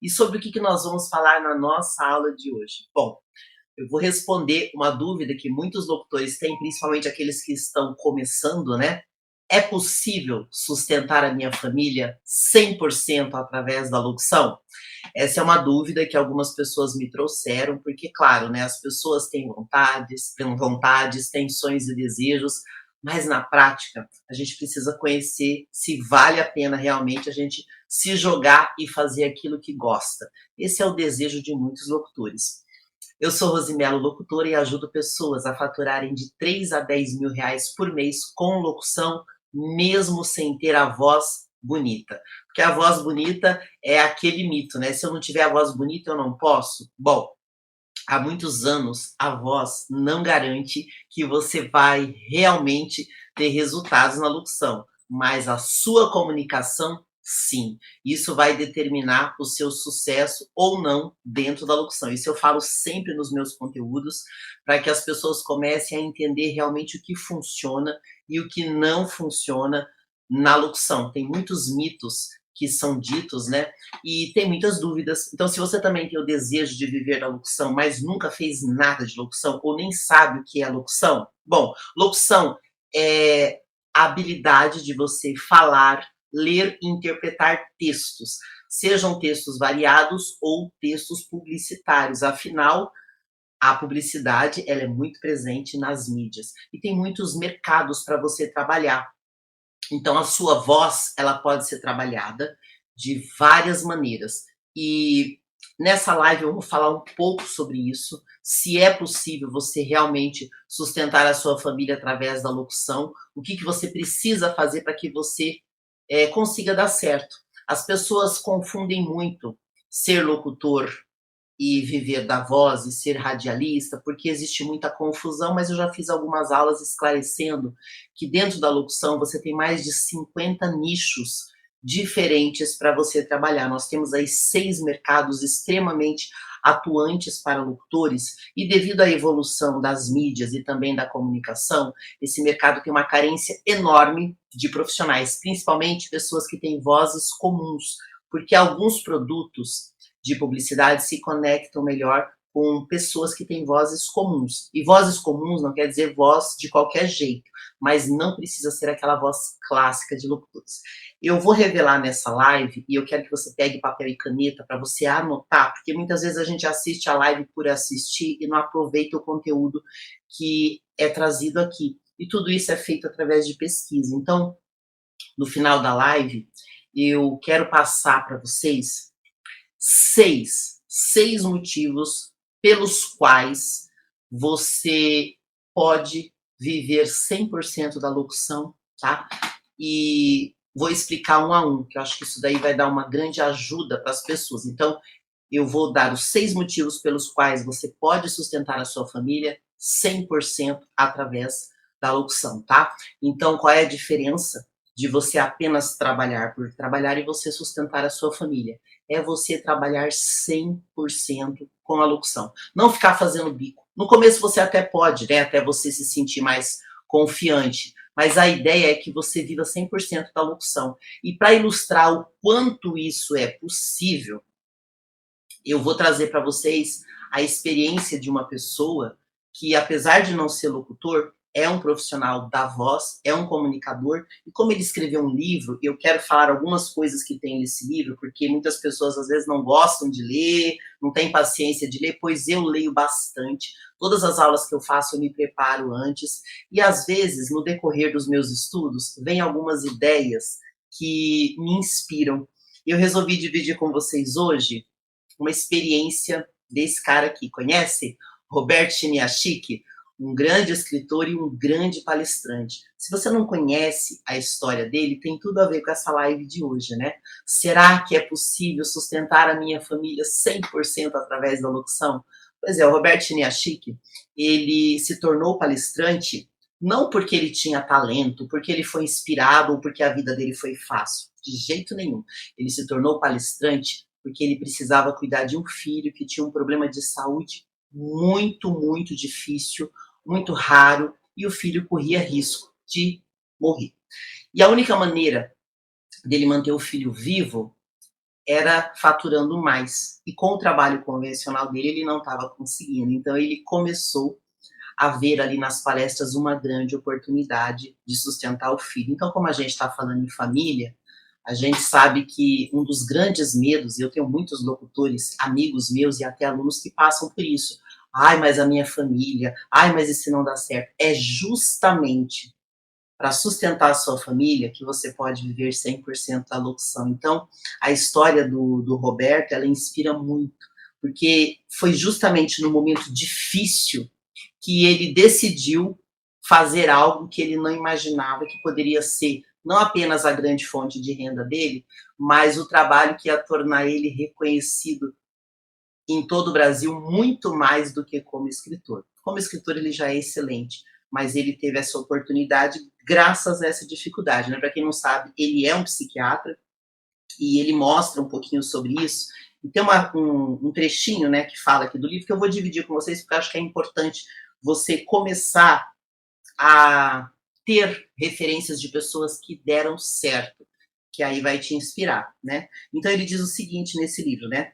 E sobre o que nós vamos falar na nossa aula de hoje? Bom, eu vou responder uma dúvida que muitos locutores têm, principalmente aqueles que estão começando, né? É possível sustentar a minha família 100% através da locução? Essa é uma dúvida que algumas pessoas me trouxeram, porque, claro, né, as pessoas têm vontades, têm sonhos e desejos, mas na prática a gente precisa conhecer se vale a pena realmente a gente se jogar e fazer aquilo que gosta. Esse é o desejo de muitos locutores. Eu sou Rosimelo, locutora, e ajudo pessoas a faturarem de 3 a 10 mil reais por mês com locução, mesmo sem ter a voz bonita. Porque a voz bonita é aquele mito, né? Se eu não tiver a voz bonita, eu não posso. Bom, há muitos anos a voz não garante que você vai realmente ter resultados na locução, mas a sua comunicação, sim. Isso vai determinar o seu sucesso ou não dentro da locução. Isso eu falo sempre nos meus conteúdos, para que as pessoas comecem a entender realmente o que funciona e o que não funciona na locução. Tem muitos mitos que são ditos, né? E tem muitas dúvidas. Então, se você também tem o desejo de viver a locução, mas nunca fez nada de locução, ou nem sabe o que é locução, bom, locução é a habilidade de você falar, ler e interpretar textos, sejam textos variados ou textos publicitários. Afinal, a publicidade ela é muito presente nas mídias e tem muitos mercados para você trabalhar. Então a sua voz, ela pode ser trabalhada de várias maneiras. E nessa live eu vou falar um pouco sobre isso, se é possível você realmente sustentar a sua família através da locução, o que você precisa fazer para que você consiga dar certo. As pessoas confundem muito ser locutor e viver da voz e ser radialista, porque existe muita confusão, mas eu já fiz algumas aulas esclarecendo que dentro da locução você tem mais de 50 nichos diferentes para você trabalhar. Nós temos aí 6 mercados extremamente atuantes para locutores e devido à evolução das mídias e também da comunicação, esse mercado tem uma carência enorme de profissionais, principalmente pessoas que têm vozes comuns, porque alguns produtos de publicidade se conectam melhor com pessoas que têm vozes comuns. E vozes comuns não quer dizer voz de qualquer jeito, mas não precisa ser aquela voz clássica de locutores. Eu vou revelar nessa live e eu quero que você pegue papel e caneta para você anotar, porque muitas vezes a gente assiste a live por assistir e não aproveita o conteúdo que é trazido aqui. E tudo isso é feito através de pesquisa. Então, no final da live, eu quero passar para vocês seis motivos pelos quais você pode viver 100% da locução, tá? E vou explicar um a um, que eu acho que isso daí vai dar uma grande ajuda para as pessoas. Então, eu vou dar os 6 motivos pelos quais você pode sustentar a sua família 100% através da locução, tá? Então, qual é a diferença de você apenas trabalhar por trabalhar e você sustentar a sua família? É você trabalhar 100% com a locução. Não ficar fazendo bico. No começo você até pode, né? Até você se sentir mais confiante. Mas a ideia é que você viva 100% da locução. E para ilustrar o quanto isso é possível, eu vou trazer para vocês a experiência de uma pessoa que, apesar de não ser locutor, é um profissional da voz, é um comunicador, e como ele escreveu um livro, eu quero falar algumas coisas que tem nesse livro, porque muitas pessoas às vezes não gostam de ler, não têm paciência de ler, pois eu leio bastante. Todas as aulas que eu faço eu me preparo antes, e às vezes, no decorrer dos meus estudos, vem algumas ideias que me inspiram. Eu resolvi dividir com vocês hoje uma experiência desse cara aqui. Conhece? Robert Chiniachik, um grande escritor e um grande palestrante. Se você não conhece a história dele, tem tudo a ver com essa live de hoje, né? Será que é possível sustentar a minha família 100% através da locução? Pois é, o Robert Chiniachik, ele se tornou palestrante não porque ele tinha talento, porque ele foi inspirado ou porque a vida dele foi fácil. De jeito nenhum. Ele se tornou palestrante porque ele precisava cuidar de um filho que tinha um problema de saúde muito, muito difícil, muito raro, e o filho corria risco de morrer. E a única maneira dele manter o filho vivo era faturando mais. E com o trabalho convencional dele, ele não estava conseguindo. Então, ele começou a ver ali nas palestras uma grande oportunidade de sustentar o filho. Então, como a gente está falando em família, a gente sabe que um dos grandes medos, e eu tenho muitos locutores, amigos meus e até alunos que passam por isso. Ai, mas a minha família, ai, mas e se não dá certo? É justamente para sustentar a sua família que você pode viver 100% da locução. Então, a história do Roberto, ela inspira muito, porque foi justamente no momento difícil que ele decidiu fazer algo que ele não imaginava que poderia ser não apenas a grande fonte de renda dele, mas o trabalho que ia tornar ele reconhecido em todo o Brasil muito mais do que como escritor. Como escritor ele já é excelente, mas ele teve essa oportunidade graças a essa dificuldade, né? Para quem não sabe, ele é um psiquiatra e ele mostra um pouquinho sobre isso. E tem um trechinho, né, que fala aqui do livro que eu vou dividir com vocês porque eu acho que é importante você começar a ter referências de pessoas que deram certo, que aí vai te inspirar, né? Então ele diz o seguinte nesse livro, né?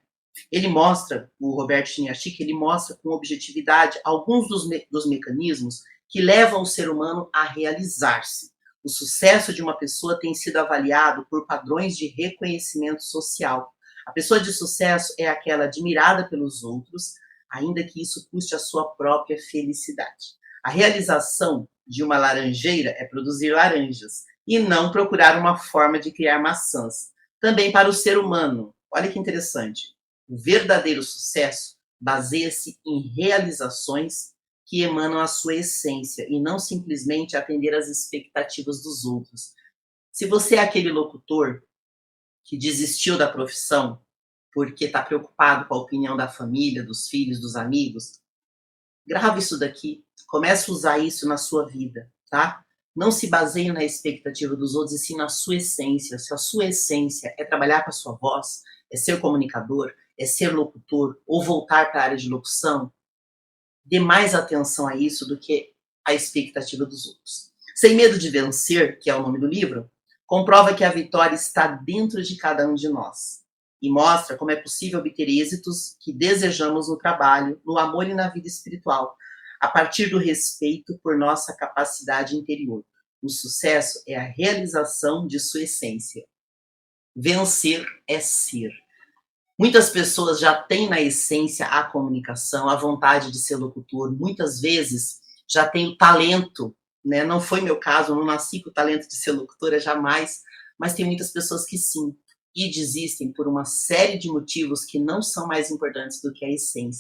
Ele mostra, o Roberto Chiniachik, ele mostra com objetividade alguns dos mecanismos que levam o ser humano a realizar-se. O sucesso de uma pessoa tem sido avaliado por padrões de reconhecimento social. A pessoa de sucesso é aquela admirada pelos outros, ainda que isso custe a sua própria felicidade. A realização de uma laranjeira é produzir laranjas e não procurar uma forma de criar maçãs. Também para o ser humano, olha que interessante, o verdadeiro sucesso baseia-se em realizações que emanam a sua essência e não simplesmente atender às expectativas dos outros. Se você é aquele locutor que desistiu da profissão porque está preocupado com a opinião da família, dos filhos, dos amigos, grava isso daqui, comece a usar isso na sua vida, tá? Não se baseie na expectativa dos outros, e sim na sua essência. Se a sua essência é trabalhar com a sua voz, é ser comunicador, é ser locutor, ou voltar para a área de locução, dê mais atenção a isso do que a expectativa dos outros. Sem Medo de Vencer, que é o nome do livro, comprova que a vitória está dentro de cada um de nós e mostra como é possível obter êxitos que desejamos no trabalho, no amor e na vida espiritual, a partir do respeito por nossa capacidade interior. O sucesso é a realização de sua essência. Vencer é ser. Muitas pessoas já têm na essência a comunicação, a vontade de ser locutor, muitas vezes já têm o talento, né? Não foi meu caso, eu não nasci com o talento de ser locutora, jamais, mas tem muitas pessoas que sim, e desistem por uma série de motivos que não são mais importantes do que a essência.